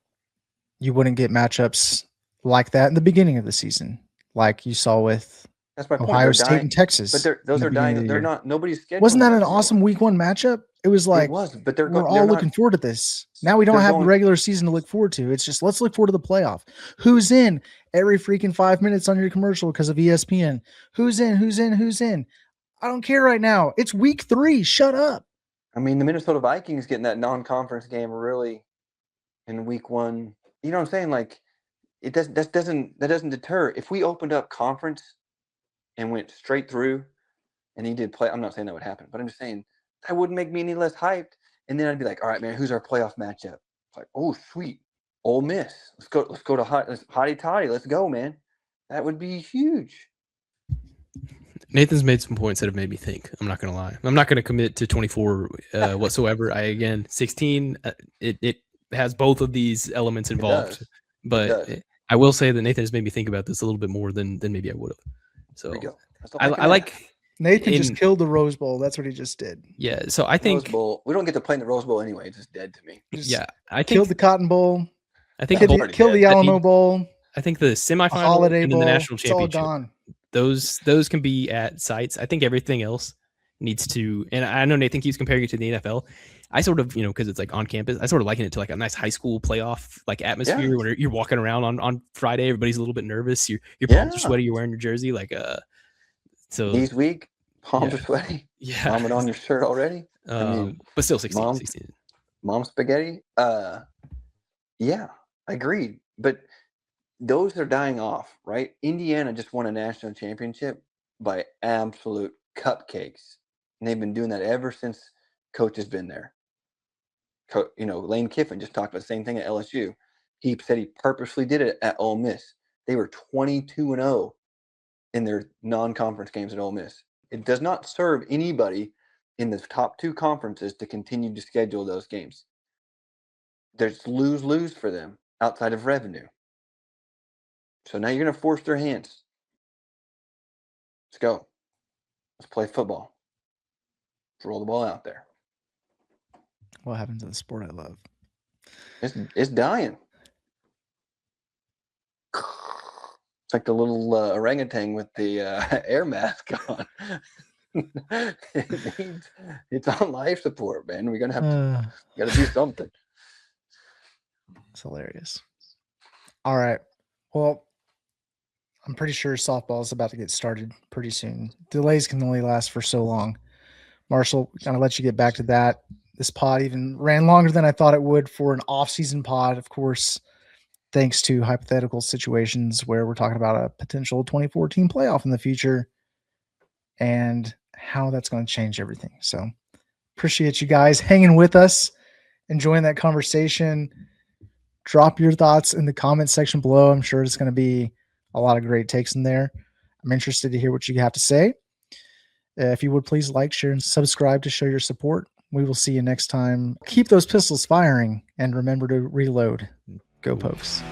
Speaker 1: you wouldn't get matchups like that in the beginning of the season, like you saw with Ohio State and Texas.
Speaker 3: But those are dying. They're not. Nobody's scheduled.
Speaker 1: Wasn't that an awesome week 1 matchup? It was like,
Speaker 3: but
Speaker 1: we're all looking forward to this. Now we don't have the regular season to look forward to. It's just, let's look forward to the playoff. Who's in every freaking 5 minutes on your commercial because of ESPN? Who's in? I don't care right now. It's week 3. Shut up.
Speaker 3: I mean, the Minnesota Vikings getting that non-conference game really in week 1. You know what I'm saying? Like, that doesn't deter. If we opened up conference and went straight through and he did play, I'm not saying that would happen, but I'm just saying that wouldn't make me any less hyped. And then I'd be like, all right, man, who's our playoff matchup? It's like, oh, sweet. Ole Miss. Let's go to Hotty Toddy. Let's go, man. That would be huge.
Speaker 2: Nathan's made some points that have made me think. I'm not going to lie. I'm not going to commit to 24 whatsoever. 16, it has both of these elements involved. But I will say that Nathan has made me think about this a little bit more than maybe I would have. So I like
Speaker 1: Nathan just killed the Rose Bowl. That's what he just did.
Speaker 2: Yeah. So I think
Speaker 3: Rose Bowl, we don't get to play in the Rose Bowl anyway. It's just dead to me.
Speaker 2: I think
Speaker 1: killed the Cotton Bowl.
Speaker 2: I think
Speaker 1: killed the Alamo Bowl.
Speaker 2: I think the semifinal and then the national championship.
Speaker 1: All gone.
Speaker 2: Those can be at sites. I think everything else needs to, and I know Nathan keeps comparing it to the NFL. I sort of, because it's like on campus, I sort of liken it to like a nice high school playoff like atmosphere where you're walking around on Friday, everybody's a little bit nervous. Your palms are sweaty, you're wearing your jersey, so
Speaker 3: knees weak, palms are sweaty.
Speaker 2: Yeah.
Speaker 3: Vomit on your shirt already.
Speaker 2: But still 16.
Speaker 3: Mom spaghetti. Yeah, agreed. But those are dying off, right? Indiana just won a national championship by absolute cupcakes. And they've been doing that ever since Coach has been there. Lane Kiffin just talked about the same thing at LSU. He said he purposely did it at Ole Miss. They were 22-0 in their non-conference games at Ole Miss. It does not serve anybody in the top 2 conferences to continue to schedule those games. There's lose-lose for them outside of revenue. So now you're going to force their hands. Let's go. Let's play football. Let's roll the ball out there.
Speaker 1: What happened to the sport I love?
Speaker 3: It's dying. It's like the little orangutan with the air mask on. It's on life support, man. We're gonna have to do something.
Speaker 1: It's hilarious. All right. Well, I'm pretty sure softball is about to get started pretty soon. Delays can only last for so long. Marshall, kind of let you get back to that. This pod even ran longer than I thought it would for an off-season pod, of course, thanks to hypothetical situations where we're talking about a potential 2014 playoff in the future and how that's going to change everything. So appreciate you guys hanging with us, enjoying that conversation. Drop your thoughts in the comment section below. I'm sure it's going to be a lot of great takes in there. I'm interested to hear what you have to say. If you would please like, share, and subscribe to show your support. We will see you next time. Keep those pistols firing and remember to reload. Go Pokes.